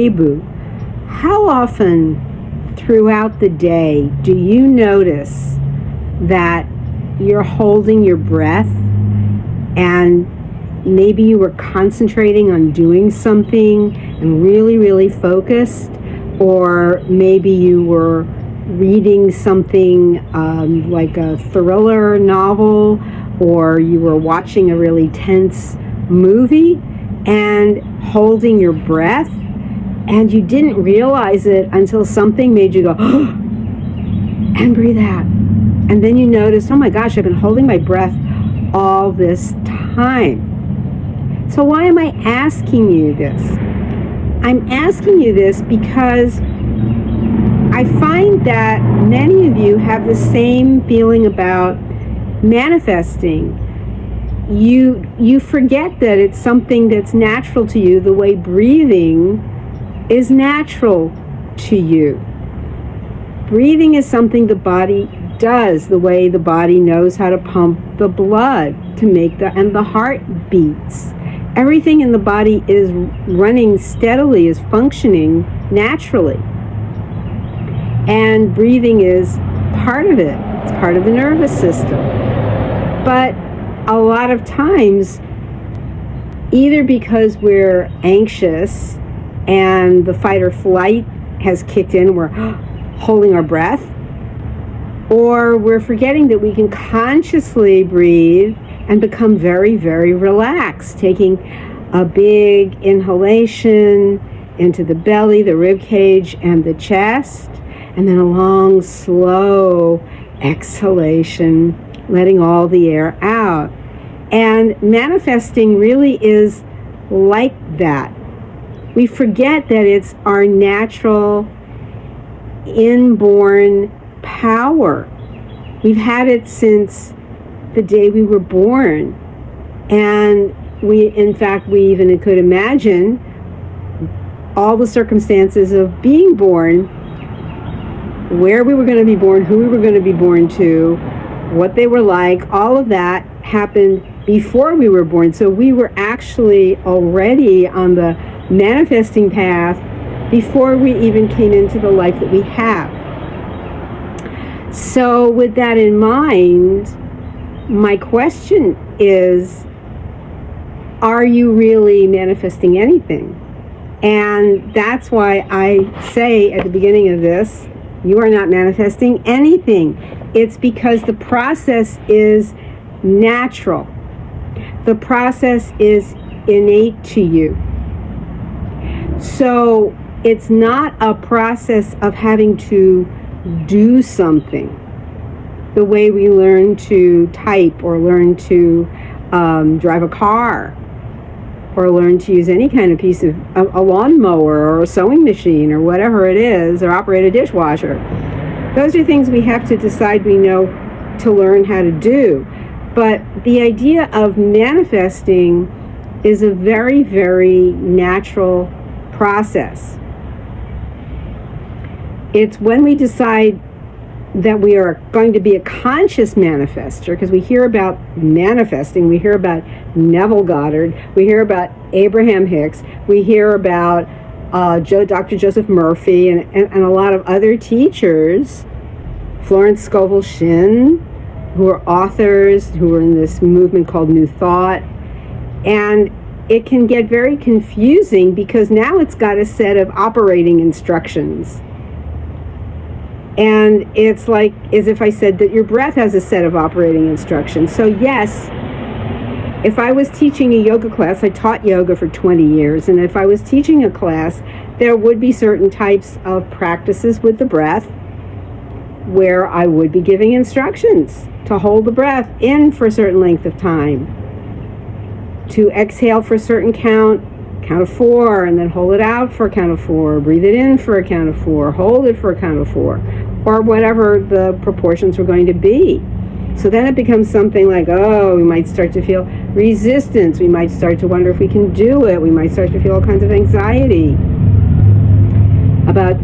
reboot. How often throughout the day do you notice that you're holding your breath and maybe you were concentrating on doing something and really, really focused, or maybe you were reading something like a thriller novel, or you were watching a really tense movie and holding your breath, and you didn't realize it until something made you go, and breathe out. And then you notice, oh my gosh, I've been holding my breath all this time. So why am I asking you this? I'm asking you this because I find that many of you have the same feeling about manifesting. You forget that it's something that's natural to you, the way breathing is natural to you. Breathing is something the body does, the way the body knows how to pump the blood to make and the heart beats. Everything in the body is running steadily, is functioning naturally. And breathing is part of it. It's part of the nervous system. But a lot of times, either because we're anxious and the fight or flight has kicked in, we're holding our breath, or we're forgetting that we can consciously breathe and become very, very relaxed, taking a big inhalation into the belly, the rib cage, and the chest, and then a long, slow exhalation, letting all the air out. And manifesting really is like that. We forget that it's our natural, inborn power. We've had it since the day we were born. And we even could imagine all the circumstances of being born, where we were going to be born, who we were going to be born to, what they were like. All of that happened before we were born. So we were actually already on the manifesting path before we even came into the life that we have. So with that in mind, my question is, are you really manifesting anything? And that's why I say at the beginning of this, you are not manifesting anything. It's because the process is natural. The process is innate to you. So it's not a process of having to do something the way we learn to type or learn to drive a car or learn to use any kind of piece of a lawnmower or a sewing machine or whatever it is, or operate a dishwasher. Those are things we have to decide we know to learn how to do. But the idea of manifesting is a very, very natural process. It's when we decide that we are going to be a conscious manifester, because we hear about manifesting, we hear about Neville Goddard, we hear about Abraham Hicks, we hear about Dr. Joseph Murphy, and a lot of other teachers, Florence Scovel Shinn, who are authors, who are in this movement called New Thought. And it can get very confusing because now it's got a set of operating instructions. And it's like as if I said that your breath has a set of operating instructions. So yes, if I was teaching a yoga class, I taught yoga for 20 years, and if I was teaching a class, there would be certain types of practices with the breath where I would be giving instructions to hold the breath in for a certain length of time, to exhale for a certain count of 4, and then hold it out for a count of 4, breathe it in for a count of 4, hold it for a count of 4, or whatever the proportions were going to be. So then it becomes something like, oh, we might start to feel resistance, we might start to wonder if we can do it, we might start to feel all kinds of anxiety about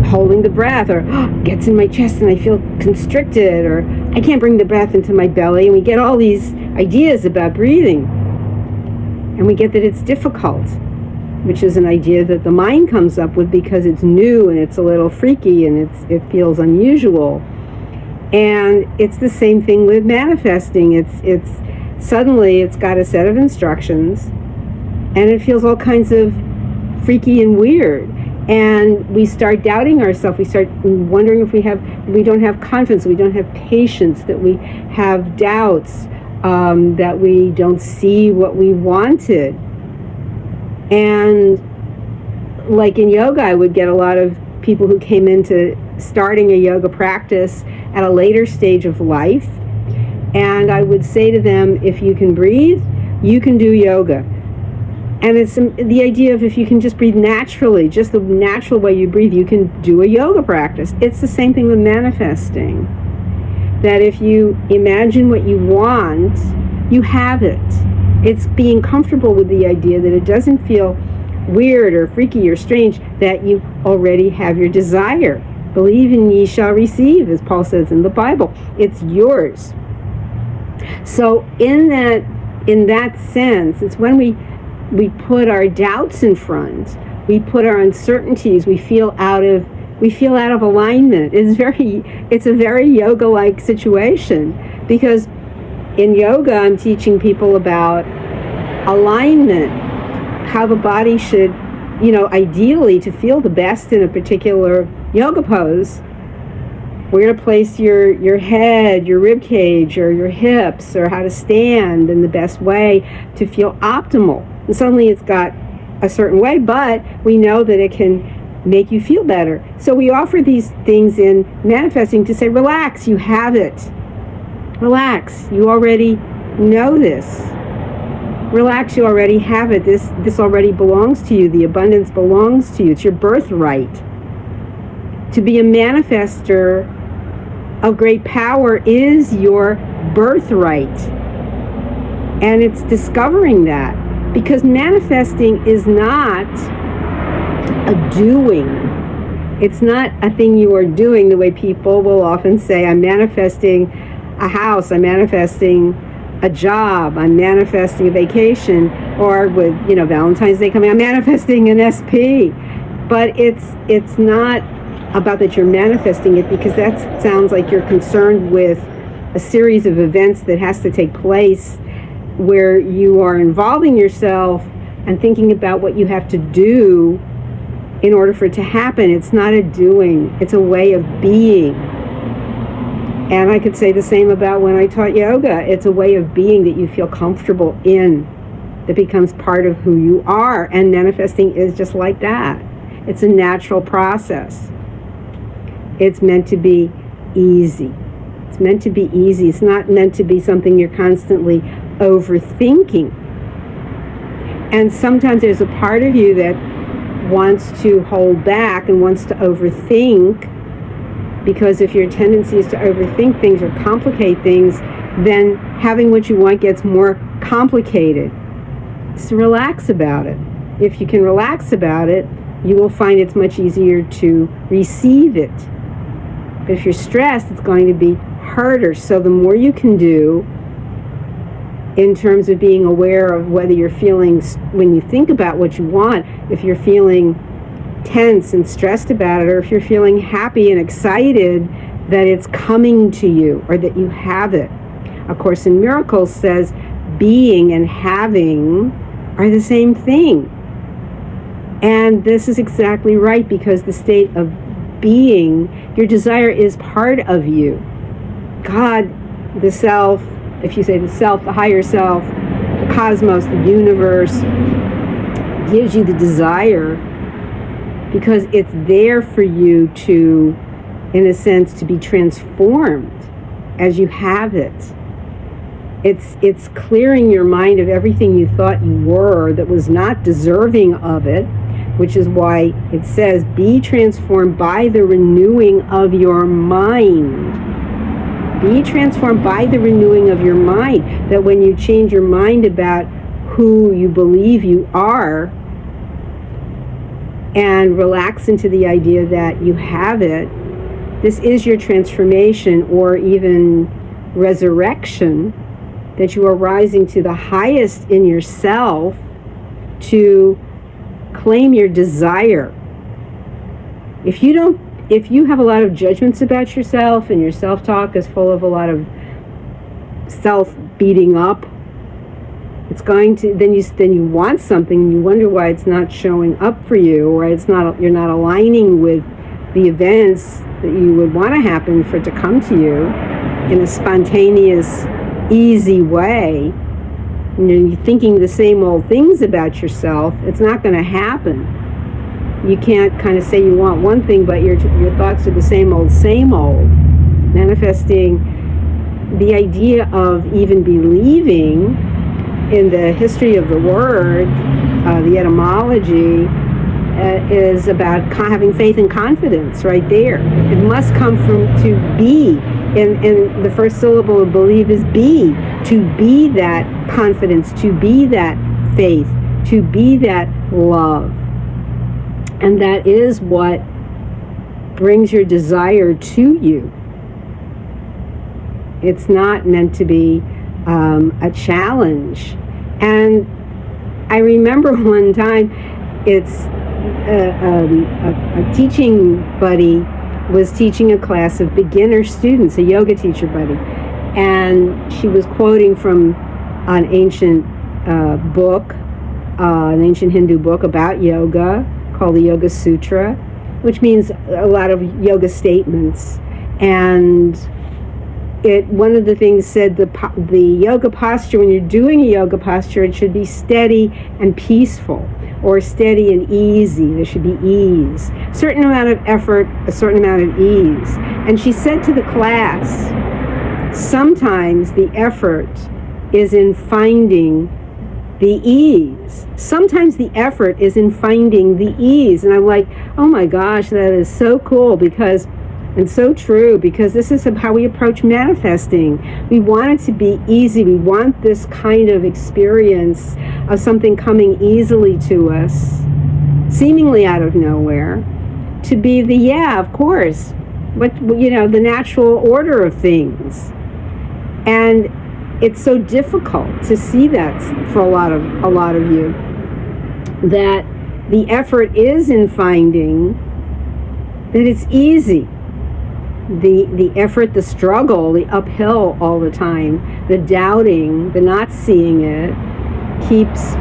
holding the breath, or gets in my chest and I feel constricted, or I can't bring the breath into my belly, and we get all these ideas about breathing. And we get that it's difficult. which is an idea that the mind comes up with because it's new and it's a little freaky and it feels unusual. And it's the same thing with manifesting. It's suddenly it's got a set of instructions and it feels all kinds of freaky and weird. And we start doubting ourselves. We start wondering if we don't have confidence, we don't have patience, that we have doubts, that we don't see what we wanted. And like in yoga, I would get a lot of people who came into starting a yoga practice at a later stage of life. And I would say to them, if you can breathe, you can do yoga. And it's the idea of if you can just breathe naturally, just the natural way you breathe, you can do a yoga practice. It's the same thing with manifesting. That if you imagine what you want, you have it. It's being comfortable with the idea that it doesn't feel weird or freaky or strange, that you already have your desire. Believe and ye shall receive, as Paul says in the Bible. It's yours. So in that sense, it's when we put our doubts in front, we put our uncertainties, we feel out of alignment. It's a very yoga-like situation, because in yoga I'm teaching people about alignment, how the body should, ideally, to feel the best in a particular yoga pose, where to place your head, your rib cage, or your hips, or how to stand in the best way to feel optimal. And suddenly it's got a certain way, but we know that it can make you feel better. So we offer these things in manifesting to say, relax, you have it. Relax, you already know this. Relax, you already have it. This already belongs to you. The abundance belongs to you. It's your birthright. To be a manifester of great power is your birthright. And it's discovering that. Because manifesting is not a doing. It's not a thing you are doing the way people will often say, I'm manifesting a house, I'm manifesting a job, I'm manifesting a vacation, or with, Valentine's Day coming, I'm manifesting an SP. But it's not about that you're manifesting it, because that sounds like you're concerned with a series of events that has to take place where you are involving yourself and thinking about what you have to do in order for it to happen. It's not a doing, it's a way of being. And I could say the same about when I taught yoga. It's a way of being that you feel comfortable in, that becomes part of who you are. And manifesting is just like that. It's a natural process. It's meant to be easy. It's meant to be easy. It's not meant to be something you're constantly overthinking. And sometimes there's a part of you that wants to hold back and wants to overthink, because if your tendency is to overthink things or complicate things, then having what you want gets more complicated. So relax about it. If you can relax about it, you will find it's much easier to receive it. But if you're stressed, it's going to be harder. So the more you can do in terms of being aware of whether you're feeling, when you think about what you want, if you're feeling tense and stressed about it, or if you're feeling happy and excited that it's coming to you or that you have it. A Course in Miracles says being and having are the same thing. And this is exactly right, because the state of being, your desire is part of you. God, the self, if you say the self, the higher self, the cosmos, the universe, gives you the desire because it's there for you to, in a sense, to be transformed as you have it. It's clearing your mind of everything you thought you were that was not deserving of it, which is why it says, be transformed by the renewing of your mind. Be transformed by the renewing of your mind. That when you change your mind about who you believe you are and relax into the idea that you have it, this is your transformation or even resurrection, that you are rising to the highest in yourself to claim your desire. If you have a lot of judgments about yourself and your self-talk is full of a lot of self-beating up, it's going to, then you want something and you wonder why it's not showing up for you, or you're not aligning with the events that you would want to happen for it to come to you in a spontaneous, easy way. You're thinking the same old things about yourself, it's not going to happen. You can't kind of say you want one thing, but your thoughts are the same old. Manifesting, the idea of even believing in the history of the word, the etymology, is about having faith and confidence right there. It must come from to be, and the first syllable of believe is be, to be that confidence, to be that faith, to be that love. And that is what brings your desire to you. It's not meant to be a challenge. And I remember one time, it's a teaching buddy was teaching a class of beginner students, a yoga teacher buddy, and she was quoting from an ancient book, an ancient Hindu book about yoga called the Yoga Sutra, which means a lot of yoga statements. And one of the things said the yoga posture, when you're doing a yoga posture, it should be steady and peaceful, or steady and easy. There should be ease, a certain amount of effort, a certain amount of ease. And she said to the class, sometimes the effort is in finding the ease. Sometimes the effort is in finding the ease. And I'm like, oh my gosh, that is so cool, and so true, because this is how we approach manifesting. We want it to be easy. We want this kind of experience of something coming easily to us, seemingly out of nowhere, to be of course, the natural order of things. And it's so difficult to see that for a lot of you, that the effort is in finding that it's easy. The effort, the struggle, the uphill all the time, the doubting, the not seeing it, keeps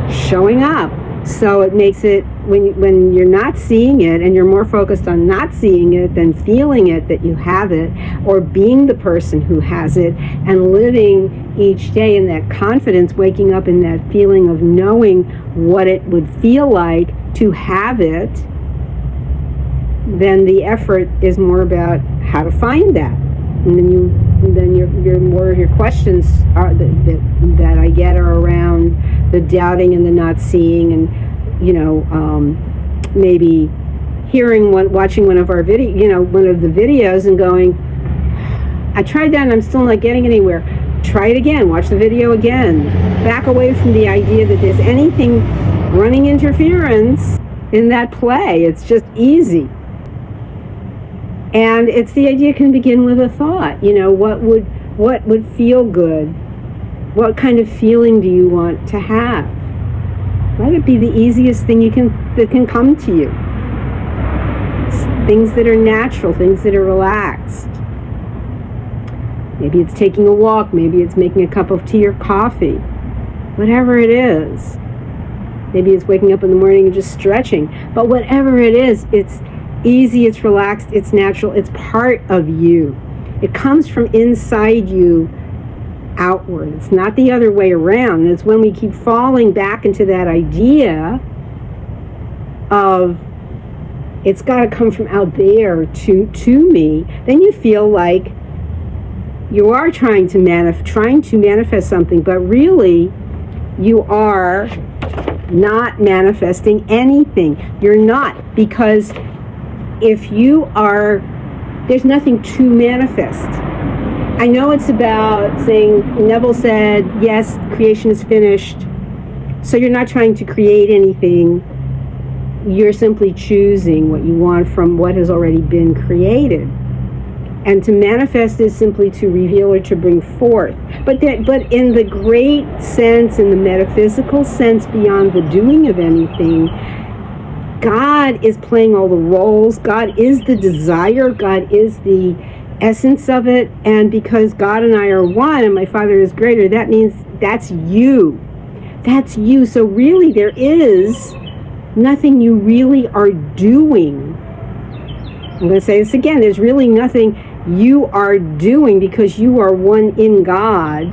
showing up. So it makes it, when you're not seeing it, and you're more focused on not seeing it than feeling it that you have it, or being the person who has it, and living each day in that confidence, waking up in that feeling of knowing what it would feel like to have it, then the effort is more about how to find that. And then your more of your questions are that I get are around the doubting and the not seeing, and maybe watching one of our one of the videos and going, I tried that and I'm still not getting anywhere. Try it again. Watch the video again. Back away from the idea that there's anything running interference in that play. It's just easy. And it's the idea can begin with a thought. What would feel good? What kind of feeling do you want to have? Let it be the easiest thing that can come to you. Things that are natural, things that are relaxed. Maybe it's taking a walk, maybe it's making a cup of tea or coffee. Whatever it is. Maybe it's waking up in the morning and just stretching. But whatever it is, it's easy, it's relaxed, it's natural, it's part of you. It comes from inside you outward. It's not the other way around. And it's when we keep falling back into that idea of it's got to come from out there to me, then you feel like you are trying to manifest something, but really you are not manifesting anything. You're not, because if you are, there's nothing to manifest. I know it's about saying, Neville said, yes, creation is finished. So you're not trying to create anything. You're simply choosing what you want from what has already been created. And to manifest is simply to reveal or to bring forth. But in the great sense, in the metaphysical sense, beyond the doing of anything, God is playing all the roles. God is the desire. God is the essence of it. And because God and I are one and my Father is greater, that means that's you. That's you. So really there is nothing you really are doing. I'm going to say this again. There's really nothing you are doing because you are one in God.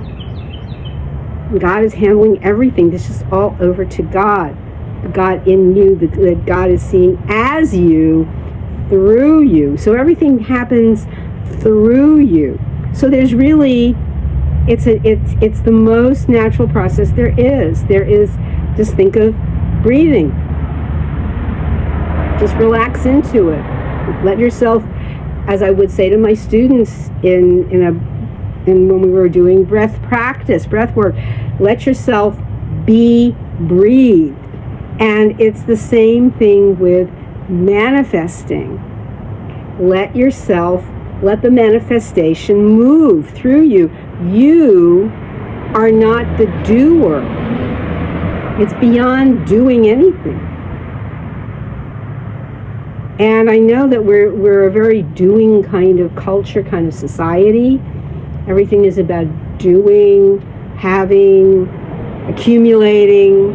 God is handling everything. This is all over to God. The God in you, that God is seeing as you, through you. So everything happens through you. So there's really, it's the most natural process there is. Just think of breathing. Just relax into it. Let yourself, as I would say to my students in when we were doing breath practice, breath work, let yourself be breathed. And it's the same thing with manifesting. Let the manifestation move through you. You are not the doer. It's beyond doing anything. And I know that we're a very doing kind of culture, kind of society. Everything is about doing, having, accumulating,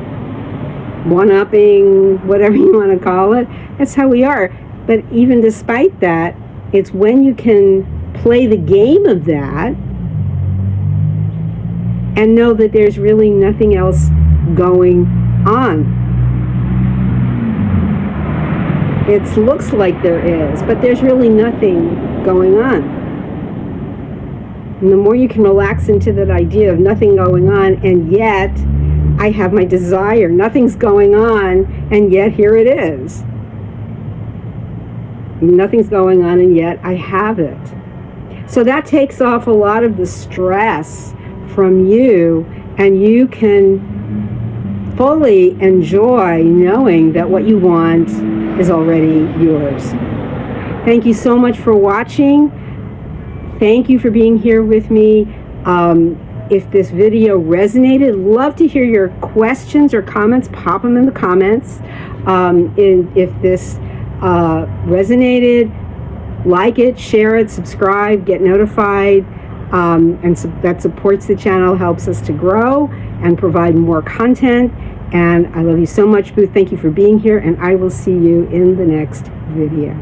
one-upping, whatever you want to call it. That's how we are. But even despite that, it's when you can play the game of that and know that there's really nothing else going on. It looks like there is, but there's really nothing going on. And the more you can relax into that idea of nothing going on, and yet I have my desire. Nothing's going on, and yet here it is. Nothing's going on, and yet I have it. So that takes off a lot of the stress from you, and you can fully enjoy knowing that what you want is already yours. Thank you so much for watching. Thank you for being here with me. If this video resonated, love to hear your questions or comments. Pop them in the comments. If this resonated, like it, share it, subscribe, get notified, and that supports the channel, helps us to grow and provide more content. And I love you so much, Boo. Thank you for being here, and I will see you in the next video.